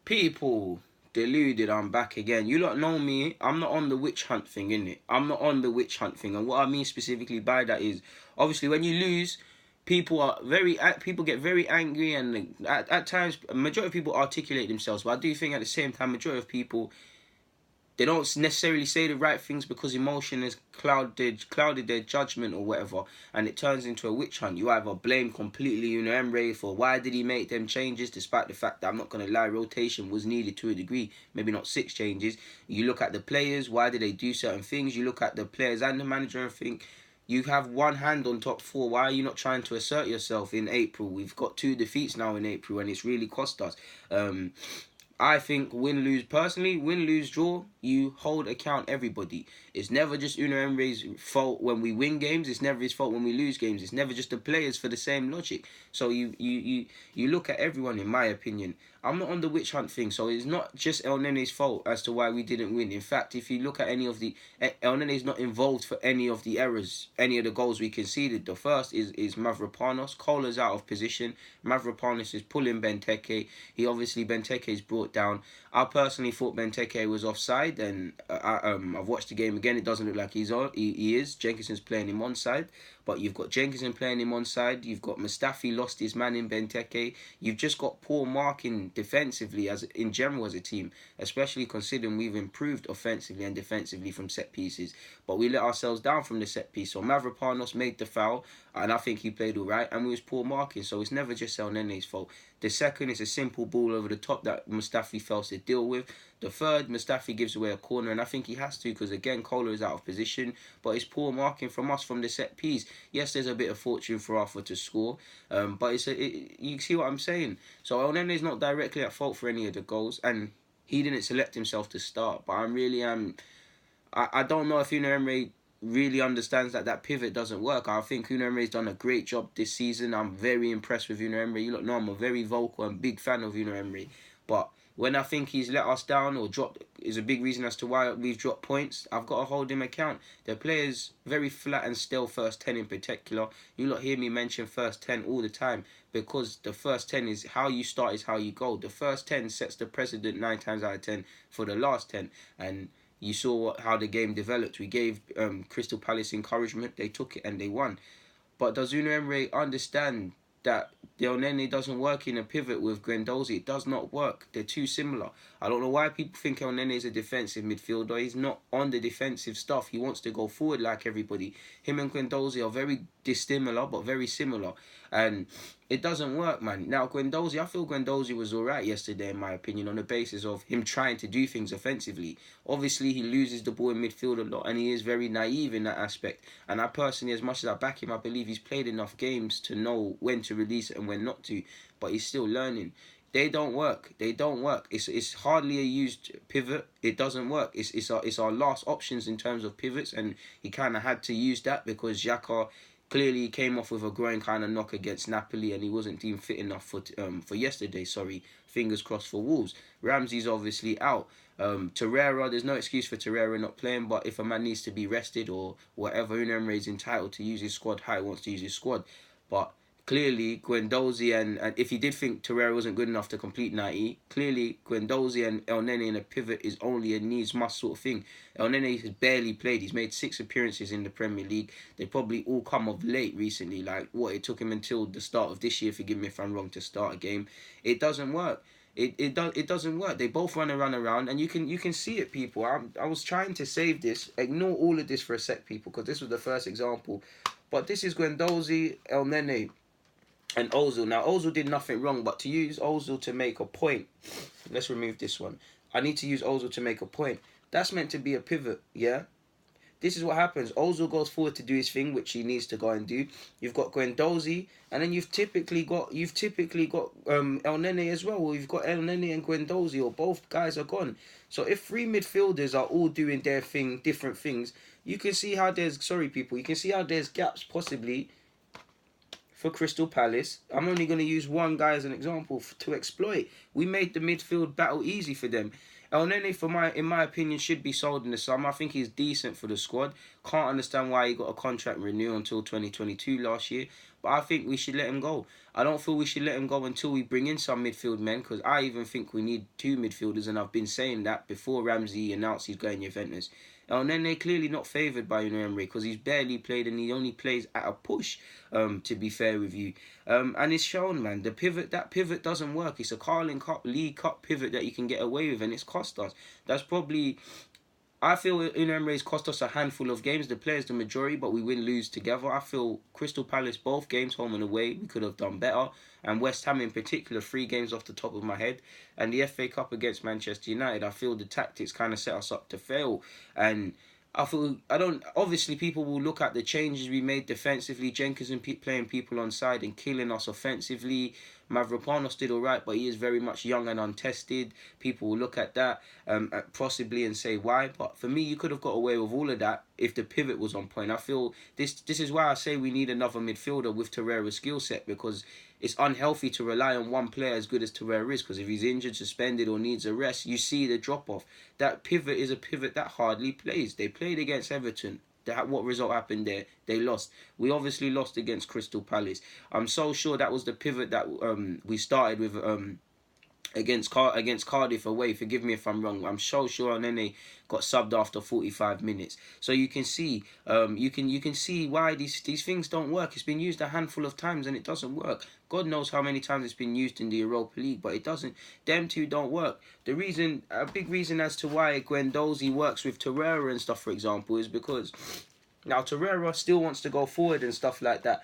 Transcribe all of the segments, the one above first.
People, deluded, I'm back again. You lot know me, I'm not on the witch hunt thing, innit? I'm not on the witch hunt thing. And what I mean specifically by that is, obviously, when you lose, people get very angry, and at times, a majority of people articulate themselves. But I do think at the same time, majority of people, they don't necessarily say the right things because emotion has clouded their judgment or whatever, and it turns into a witch hunt. You either blame completely Emery for why did he make them changes, despite the fact that, I'm not going to lie, rotation was needed to a degree, maybe not 6 changes. You look at the players, why did they do certain things? You look at the players and the manager and think, you have one hand on top four. Why are you not trying to assert yourself in April? We've got 2 defeats now in April, and it's really cost us. I think win, lose, personally, win, lose, draw, you hold account everybody. It's never just Emery's fault when we win games. It's never his fault when we lose games. It's never just the players for the same logic. So you look at everyone, in my opinion. I'm not on the witch hunt thing, so it's not just Elneny's fault as to why we didn't win. In fact, if you look at any of the... Elneny's not involved for any of the errors, any of the goals we conceded. The first is Mavropanos. Kohler's out of position. Mavropanos is pulling Benteke. Benteke's brought down. I personally thought Benteke was offside, and I've watched the game again. It doesn't look like he's on. He is. Jenkinson's playing him onside, but you've got Jenkinson playing him onside. You've got Mustafi lost his man in Benteke. You've just got poor marking defensively as in general as a team, especially considering we've improved offensively and defensively from set pieces, but we let ourselves down from the set piece. So Mavropanos made the foul, and I think he played all right, and we was poor marking. So it's never just Elneny's fault. The second is a simple ball over the top that Mustafi fails to deal with. The third, Mustafi gives away a corner, and I think he has to because, again, Kohler is out of position, but it's poor marking from us from the set piece. Yes, there's a bit of fortune for Arthur to score, but you see what I'm saying? So Elneny is not directly at fault for any of the goals, and he didn't select himself to start, but I don't know if Emery really understands that pivot doesn't work. I think Emery's done a great job this season. I'm very impressed with Emery. You look, know I'm a very vocal and big fan of Emery, but when I think he's let us down or dropped, is a big reason as to why we've dropped points, I've got to hold him account. The players very flat and still first 10 in particular. You lot hear me mention first 10 all the time because the first 10 is how you start is how you go. The first 10 sets the precedent 9 times out of 10 for the last 10, and you saw how the game developed. We gave Crystal Palace encouragement. They took it and they won. But does Emery understand that Elneny doesn't work in a pivot with Guendouzi? It does not work. They're too similar. I don't know why people think Elneny is a defensive midfielder. He's not on the defensive stuff. He wants to go forward like everybody. Him and Guendouzi are very dissimilar, but very similar. And it doesn't work, man. Now, Guendouzi, I feel Guendouzi was alright yesterday, in my opinion, on the basis of him trying to do things offensively. Obviously, he loses the ball in midfield a lot, and he is very naive in that aspect. And I personally, as much as I back him, I believe he's played enough games to know when to release it and when not to. But he's still learning. They don't work. They don't work. It's hardly a used pivot. It doesn't work. It's our last options in terms of pivots, and he kind of had to use that because Xhaka clearly came off with a groin kind of knock against Napoli, and he wasn't deemed fit enough for yesterday. Sorry, fingers crossed for Wolves. Ramsey's obviously out. Torreira, there's no excuse for Torreira not playing, but if a man needs to be rested or whatever, Emery is entitled to use his squad how he wants to use his squad. But clearly, Guendouzi and if he did think Torreira wasn't good enough to complete 90, clearly Guendouzi and Elneny in a pivot is only a needs-must sort of thing. Elneny has barely played. He's made 6 appearances in the Premier League. They probably all come of late recently. Like, it took him until the start of this year, forgive me if I'm wrong, to start a game. It doesn't work. It doesn't work. They both run around, and you can see it, people. I was trying to save this. Ignore all of this for a sec, people, because this was the first example. But this is Guendouzi, Elneny, and Ozil. Now, Ozil did nothing wrong, but to use Ozil to make a point... Let's remove this one. I need to use Ozil to make a point. That's meant to be a pivot, yeah? This is what happens. Ozil goes forward to do his thing, which he needs to go and do. You've got Guendouzi, and then you've typically got Elneny as well. Or you've got Elneny and Guendouzi, or both guys are gone. So if 3 midfielders are all doing their thing, different things, you can see how there's... Sorry, people. You can see how there's gaps, possibly, for Crystal Palace. I'm only going to use one guy as an example to exploit. We made the midfield battle easy for them. Elneny, in my opinion, should be sold in the summer. I think he's decent for the squad. Can't understand why he got a contract renewal until 2022 last year. But I think we should let him go. I don't feel we should let him go until we bring in some midfield men, because I even think we need 2 midfielders, and I've been saying that before Ramsey announced he's going Juventus. And then they're clearly not favoured by Emery, because he's barely played and he only plays at a push, to be fair with you. And it's shown, man. That pivot doesn't work. It's a Carling Cup, League Cup pivot that you can get away with, and it's cost us. That's probably... I feel Emery's cost us a handful of games. The players the majority, but we win-lose together. I feel Crystal Palace, both games, home and away, we could have done better. And West Ham in particular, 3 games off the top of my head. And the FA Cup against Manchester United, I feel the tactics kind of set us up to fail. And obviously people will look at the changes we made defensively. Jenkins and playing people on side and killing us offensively. Mavropanos did alright, but he is very much young and untested. People will look at that possibly and say why. But for me, you could have got away with all of that if the pivot was on point. I feel this is why I say we need another midfielder with Torreira's skill set, because it's unhealthy to rely on one player as good as Torreira is, because if he's injured, suspended or needs a rest, you see the drop-off. That pivot is a pivot that hardly plays. They played against Everton. What result happened there? They lost. We obviously lost against Crystal Palace. I'm so sure that was the pivot that we started with against Cardiff away. Forgive me if I'm wrong. I'm so sure Elneny got subbed after 45 minutes. So you can see you can see why these things don't work. It's been used a handful of times and it doesn't work. God knows how many times it's been used in the Europa League, but it doesn't. Them two don't work. A big reason as to why Guendouzi works with Torreira and stuff, for example, is because now Torreira still wants to go forward and stuff like that.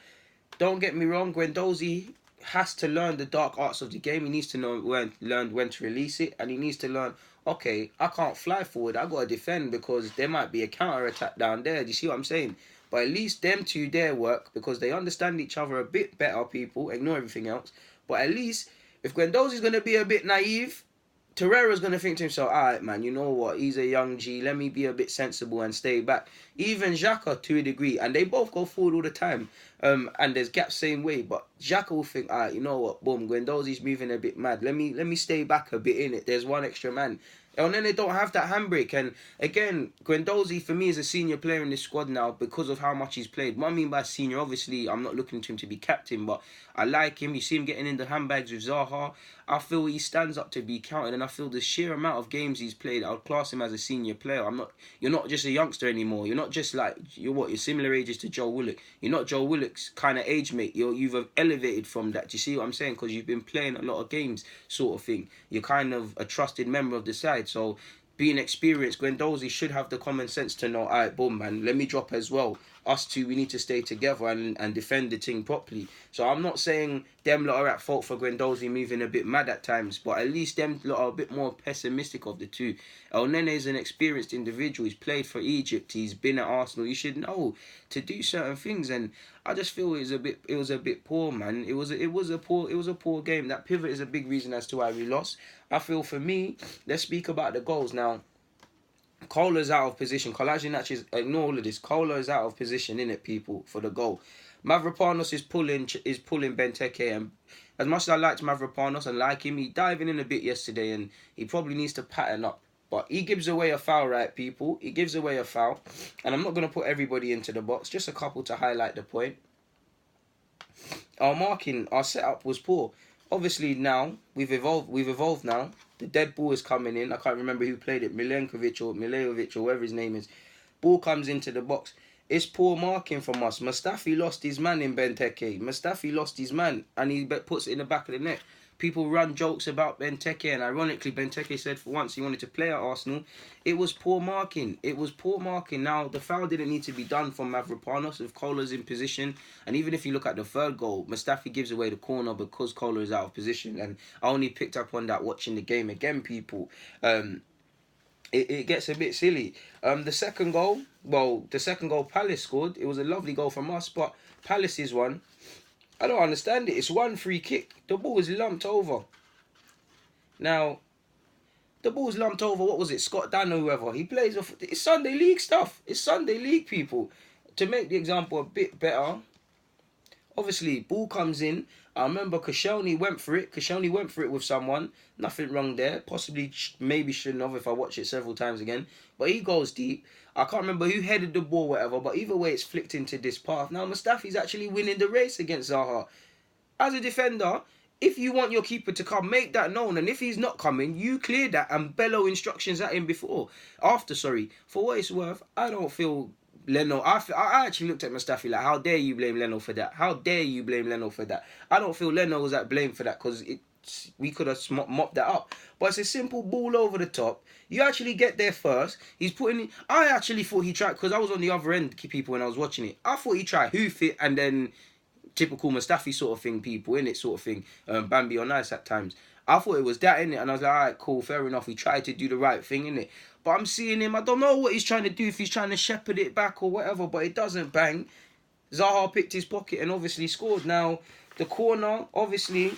Don't get me wrong, Guendouzi has to learn the dark arts of the game. He needs to learn when to release it, and he needs to learn, okay, I can't fly forward, I got to defend because there might be a counter-attack down there. Do you see what I'm saying? But at least them two there work because they understand each other a bit better, people. Ignore everything else. But at least, if Guendouzi's going to be a bit naive, Torreira's going to think to himself, alright, man, you know what? He's a young G. Let me be a bit sensible and stay back. Even Xhaka, to a degree. And they both go forward all the time. And there's gaps same way. But Xhaka will think, alright, you know what? Boom, Guendouzi's moving a bit mad. Let me stay back a bit in it. There's one extra man. And then they don't have that handbrake. And again, Guendouzi for me is a senior player in this squad now because of how much he's played. What I mean by senior, obviously, I'm not looking to him to be captain, but I like him. You see him getting in the handbags with Zaha. I feel he stands up to be counted, and I feel the sheer amount of games he's played, I'll class him as a senior player. You're not just a youngster anymore. You're not just like you're similar ages to Joe Willock. You're not Joe Willock's kind of age mate. You've elevated from that. Do you see what I'm saying? Because you've been playing a lot of games, sort of thing. You're kind of a trusted member of the side. So being experienced, Guendouzi should have the common sense to know, alright, boom, man, let me drop as well. Us two, we need to stay together and defend the thing properly. So I'm not saying them lot are at fault for Guendouzi moving a bit mad at times, but at least them lot are a bit more pessimistic of the two. Elneny is an experienced individual. He's played for Egypt. He's been at Arsenal. You should know to do certain things, and I just feel it was a bit poor, man. It was a poor game. That pivot is a big reason as to why we lost. I feel for me, let's speak about the goals now. Kohler's out of position. Kolasinac is, ignore all of this. Kohler is out of position, innit, people, for the goal. Mavropanos is pulling Benteke, and as much as I liked Mavropanos and like him, he diving in a bit yesterday, and he probably needs to pattern up. But he gives away a foul, right, people? He gives away a foul, and I'm not going to put everybody into the box, just a couple to highlight the point. Our marking, our setup was poor. Obviously now, we've evolved now. The dead ball is coming in. I can't remember who played it. Milenkovic or whatever his name is. Ball comes into the box. It's poor marking from us. Mustafi lost his man in Benteke. Mustafi lost his man and he puts it in the back of the net. People run jokes about Benteke, and ironically, Benteke said for once he wanted to play at Arsenal. It was poor marking. It was poor marking. Now, the foul didn't need to be done from Mavropanos if Kohler's in position. And even if you look at the third goal, Mustafi gives away the corner because Kohler is out of position. And I only picked up on that watching the game again, people. It gets a bit silly. The second goal Palace scored. It was a lovely goal from us, but Palace's one, I don't understand it. It's one free kick. The ball is lumped over. Now, the ball's lumped over. What was it? Scott Dan or whoever. He plays off. It's Sunday League stuff. It's Sunday League, people. To make the example a bit better, Obviously, ball comes in. I remember Koscielny went for it. Koscielny went for it with someone. Nothing wrong there. Possibly, maybe shouldn't have if I watch it several times again. But he goes deep. I can't remember who headed the ball, whatever. But either way, it's flicked into this path. Now, Mustafi's actually winning the race against Zaha. As a defender, if you want your keeper to come, make that known. And if he's not coming, you clear that and bellow instructions at him after. For what it's worth, I don't feel Leno. I actually looked at Mustafi like, how dare you blame Leno for that? How dare you blame Leno for that? I don't feel Leno was at blame for that because we could have mopped that up. But it's a simple ball over the top. You actually get there first. He's putting it. I actually thought he tried, because I was on the other end, people, when I was watching it. I thought he tried hoof it and then typical Mustafi sort of thing, people, innit, sort of thing. Bambi on ice at times. I thought it was that, innit, and I was like, alright, cool, fair enough. He tried to do the right thing, innit. But I'm seeing him, I don't know what he's trying to do, if he's trying to shepherd it back or whatever, but it doesn't bang. Zaha picked his pocket and obviously scored. Now, the corner, obviously,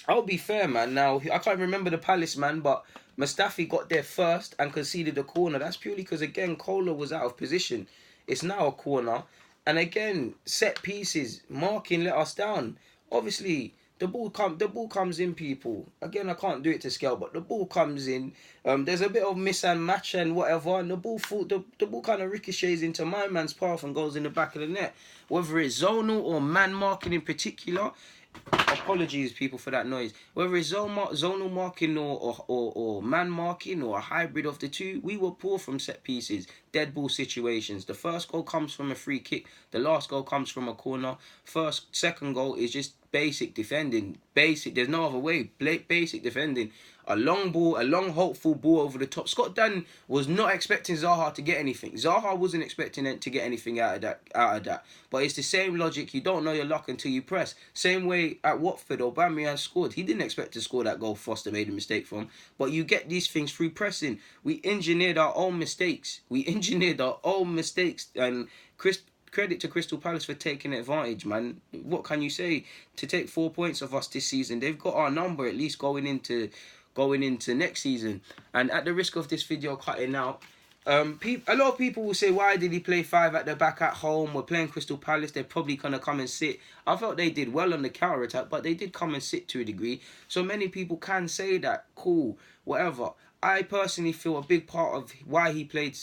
I'll be fair, man. Now, I can't remember the Palace, man, but Mustafi got there first and conceded the corner. That's purely because, again, Kohler was out of position. It's now a corner. And again, set pieces, marking let us down. Obviously, the ball comes in, people. Again, I can't do it to scale, but the ball comes in. There's a bit of miss and match and whatever, and the ball kind of ricochets into my man's path and goes in the back of the net. Whether it's zonal or man marking in particular, apologies, people, for that noise. Whether it's zonal marking or man marking or a hybrid of the two, we were poor from set pieces, dead ball situations. The first goal comes from a free kick. The last goal comes from a corner. Second goal is just basic defending. Basic. There's no other way. Basic defending. A long ball, a long hopeful ball over the top. Scott Dunn was not expecting Zaha to get anything. Zaha wasn't expecting it to get anything out of that. But it's the same logic. You don't know your luck until you press. Same way at Watford, Aubameyang scored. He didn't expect to score that goal Foster made a mistake from. But you get these things through pressing. We engineered our own mistakes. And credit to Crystal Palace for taking advantage, man. What can you say? To take 4 points of us this season, they've got our number at least going into next season. And at the risk of this video cutting out, a lot of people will say, why did he play 5 at the back at home? We're playing Crystal Palace, they're probably going to come and sit. I felt they did well on the counter-attack, but they did come and sit to a degree. So many people can say that, cool, whatever. I personally feel a big part of why he played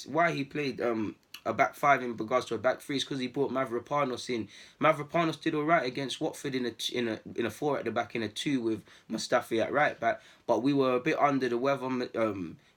a back 5 in regards to a back 3 is because he brought Mavropanos in. Mavropanos did alright against Watford in a 4 at the back, in a 2 with Mustafi at right back, but we were a bit under the weather.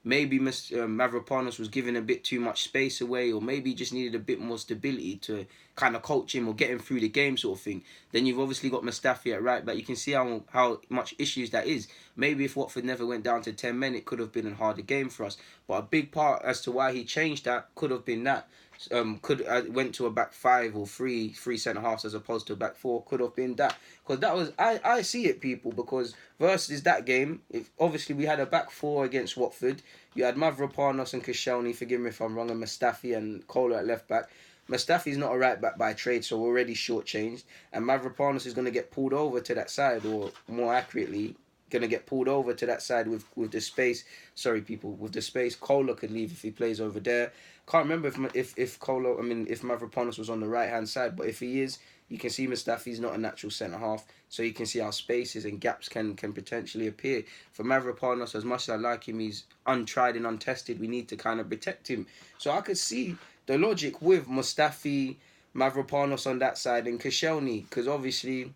Maybe Mavropanos was giving a bit too much space away, or maybe he just needed a bit more stability to kind of coach him or get him through the game, sort of thing. Then you've obviously got Mustafi at right back. You can see how much issues that is. Maybe if Watford never went down to 10 men, it could have been a harder game for us. But a big part as to why he changed that could have been that. Went to a back 5 or three centre halves as opposed to a back 4, could have been that. Because that was, I see it, people, because versus that game, obviously we had a back 4 against Watford. You had Mavropanos and Koscielny, forgive me if I'm wrong, and Mustafi and Kohler at left back. Mustafi's not a right back by trade, so already shortchanged. And Mavropanos is going to get pulled over to that side, or more accurately, going to get pulled over to that side with the space. Sorry, people, with the space. Kohler could leave if he plays over there. Can't remember if Mavropanos was on the right hand side, but if he is, you can see Mustafi's not a natural centre half, so you can see how spaces and gaps can potentially appear. For Mavropanos, as much as I like him, he's untried and untested. We need to kind of protect him. So I could see the logic with Mustafi, Mavropanos on that side, and Koscielny, because obviously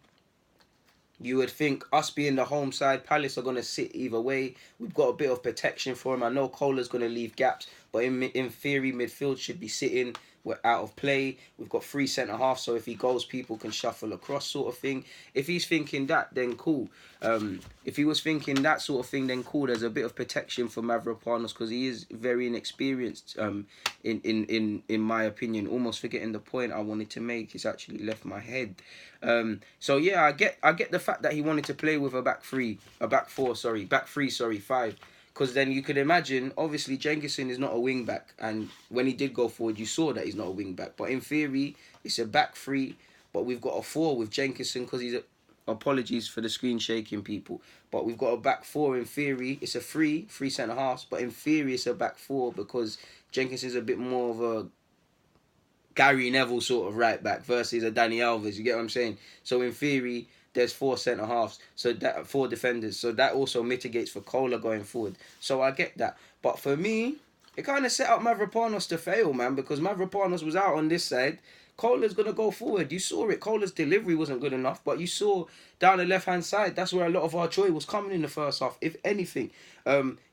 you would think us being the home side, Palace are going to sit either way. We've got a bit of protection for him. I know Kohler's going to leave gaps, but in theory, midfield should be sitting. We're out of play. We've got 3 centre halves, so if he goes, people can shuffle across, sort of thing. If he's thinking that, then cool. If he was thinking that sort of thing, then cool. There's a bit of protection for Mavropanos because he is very inexperienced. In my opinion, almost forgetting the point I wanted to make. It's actually left my head. So yeah, I get the fact that he wanted to play with a back 3, back 3, 5. Because then you could imagine, obviously, Jenkinson is not a wing-back. And when he did go forward, you saw that he's not a wing-back. But in theory, it's a back 3. But we've got a 4 with Jenkinson because he's a... Apologies for the screen shaking, people. But we've got a back 4 in theory. It's a 3 centre-halves. But in theory, it's a back 4 because Jenkinson's a bit more of a Gary Neville sort of right back versus a Danny Alves. You get what I'm saying? So in theory, there's 4 centre halves, so that 4 defenders. So that also mitigates for Kohler going forward. So I get that, but for me, it kind of set up Mavropanos to fail, man, because Mavropanos was out on this side. Kohler's going to go forward. You saw it. Kohler's delivery wasn't good enough, but you saw down the left-hand side, that's where a lot of our joy was coming in the first half. If anything,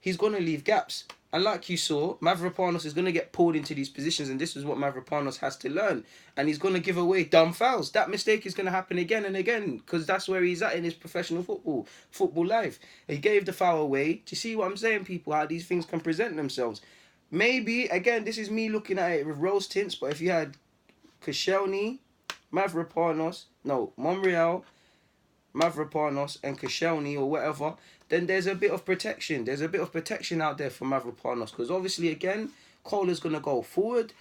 he's going to leave gaps. And like you saw, Mavropanos is going to get pulled into these positions, and this is what Mavropanos has to learn. And he's going to give away dumb fouls. That mistake is going to happen again and again, because that's where he's at in his professional football life. He gave the foul away. Do you see what I'm saying, people? How these things can present themselves. Maybe, again, this is me looking at it with rose tints, but if you had Koscielny, Mavropanos, Monreal, Mavropanos and Koscielny or whatever, then there's a bit of protection. There's a bit of protection out there for Mavropanos, because obviously, again, Kohler's going to go forward.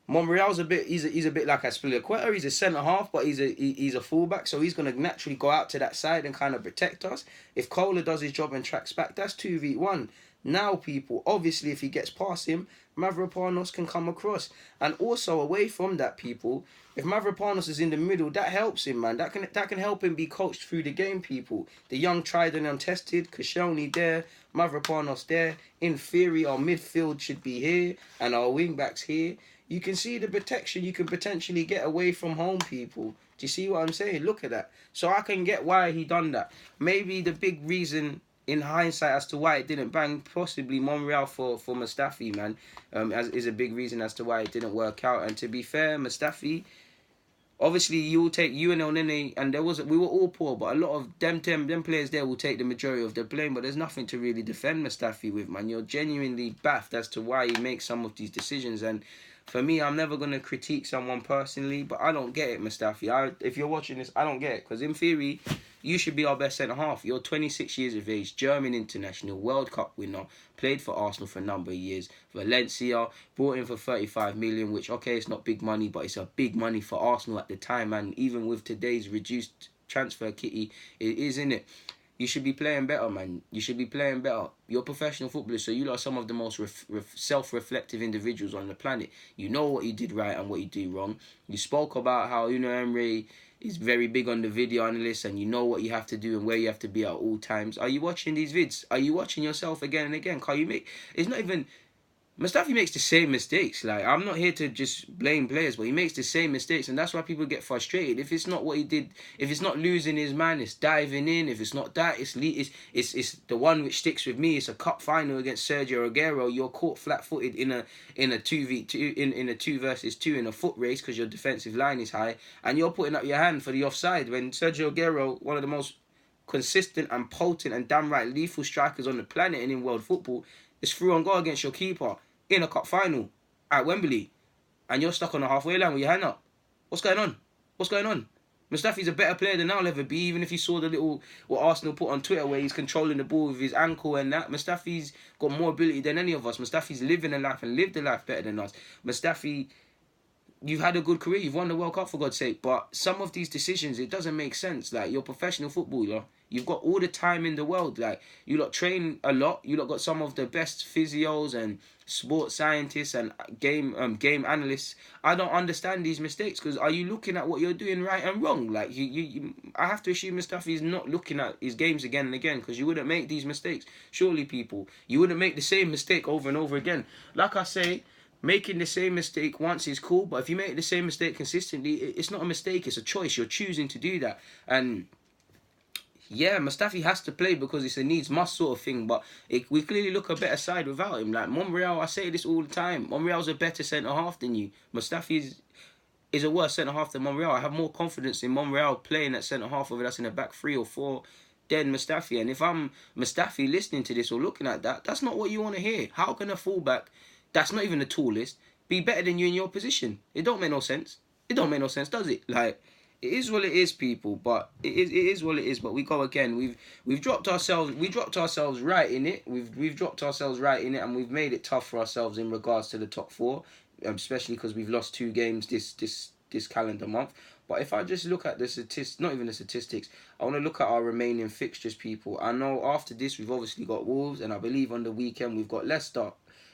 Monreal's he's a bit like Aspilicueta. He's a centre half, but he's a fullback, so he's going to naturally go out to that side and kind of protect us. If Kohler does his job and tracks back, that's 2v1. Now, people, obviously, if he gets past him, Mavropanos can come across. And also, away from that, people, if Mavropanos is in the middle, that helps him, man. That can help him be coached through the game, people. The young, tried and untested, Koscielny there, Mavropanos there. In theory, our midfield should be here, and our wing-backs here. You can see the protection you can potentially get away from home, people. Do you see what I'm saying? Look at that. So I can get why he done that. Maybe the big reason in hindsight as to why it didn't bang, possibly Monreal for Mustafi, man, is a big reason as to why it didn't work out. And to be fair, Mustafi, obviously you will take you and Elneny, and we were all poor, but a lot of them players there will take the majority of the blame. But there's nothing to really defend Mustafi with, man. You're genuinely baffed as to why he makes some of these decisions. And for me, I'm never going to critique someone personally, but I don't get it, Mustafi. If you're watching this, I don't get it. Because in theory, you should be our best centre-half. You're 26 years of age, German international, World Cup winner, played for Arsenal for a number of years, Valencia, brought in for 35 million, which, okay, it's not big money, but it's a big money for Arsenal at the time. And even with today's reduced transfer kitty, it is, innit? You should be playing better, man. You should be playing better. You're professional footballers, so you are some of the most self-reflective individuals on the planet. You know what you did right and what you do wrong. You spoke about how Unai Emery is very big on the video analyst, and you know what you have to do and where you have to be at all times. Are you watching these vids? Are you watching yourself again and again? It's not even... Mustafi makes the same mistakes. Like, I'm not here to just blame players, but he makes the same mistakes, and that's why people get frustrated. If it's not what he did, if it's not losing his man, it's diving in. If it's not that, it's the one which sticks with me. It's a cup final against Sergio Aguero. You're caught flat-footed in a 2v2 in a 2 versus 2 in a foot race because your defensive line is high, and you're putting up your hand for the offside when Sergio Aguero, one of the most consistent and potent and damn right lethal strikers on the planet and in world football, is through on goal against your keeper in a cup final at Wembley, and you're stuck on the halfway line with your hand up. What's going on? What's going on? Mustafi's a better player than I'll ever be, even if you saw the little what Arsenal put on Twitter where he's controlling the ball with his ankle and that. Mustafi's got more ability than any of us. Mustafi's living a life and lived a life better than us. Mustafi, you've had a good career. You've won the World Cup, for God's sake. But some of these decisions, it doesn't make sense. Like, you're a professional footballer. You've got all the time in the world. Like, you lot train a lot. You lot got some of the best physios and sports scientists and game analysts. I don't understand these mistakes, because are you looking at what you're doing right and wrong? Like, I have to assume Mustafi is not looking at his games again and again, because you wouldn't make these mistakes. Surely, people, you wouldn't make the same mistake over and over again. Like I say, making the same mistake once is cool, but if you make the same mistake consistently, it's not a mistake, it's a choice. You're choosing to do that. And yeah, Mustafi has to play because it's a needs-must sort of thing, but we clearly look a better side without him. Like, Monreal, I say this all the time, Monreal's a better centre-half than you. Mustafi is a worse centre-half than Monreal. I have more confidence in Monreal playing at centre-half, whether that's in a back 3 or 4, than Mustafi. And if I'm Mustafi listening to this or looking at that, that's not what you want to hear. How can a fullback that's not even the tallest be better than you in your position? It don't make no sense. It don't make no sense, does it? Like, it is what it is, people. But it is what it is. But we go again. We've dropped ourselves. We dropped ourselves right in it. We've dropped ourselves right in it, and we've made it tough for ourselves in regards to the top 4, especially because we've lost 2 games this calendar month. But if I just look at the statistics, not even the statistics, I want to look at our remaining fixtures, people. I know after this we've obviously got Wolves, and I believe on the weekend we've got Leicester.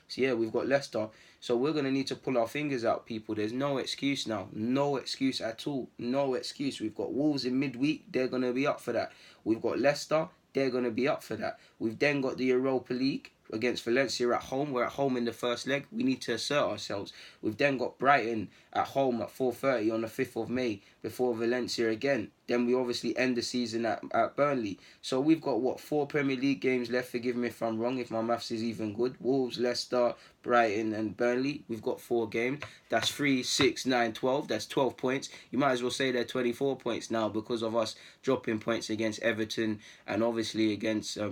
So yeah, we've got Leicester. So we're going to need to pull our fingers out, people. There's no excuse now. No excuse at all. No excuse. We've got Wolves in midweek. They're going to be up for that. We've got Leicester. They're going to be up for that. We've then got the Europa League against Valencia at home. We're at home in the first leg. We need to assert ourselves. We've then got Brighton at home at 4:30 on the 5th of May before Valencia again. Then we obviously end the season at Burnley. So we've got, what, 4 Premier League games left. Forgive me if I'm wrong, if my maths is even good. Wolves, Leicester, Brighton and Burnley. We've got 4 games. That's 3, 6, 9, 12. That's 12 points. You might as well say they're 24 points now because of us dropping points against Everton and obviously against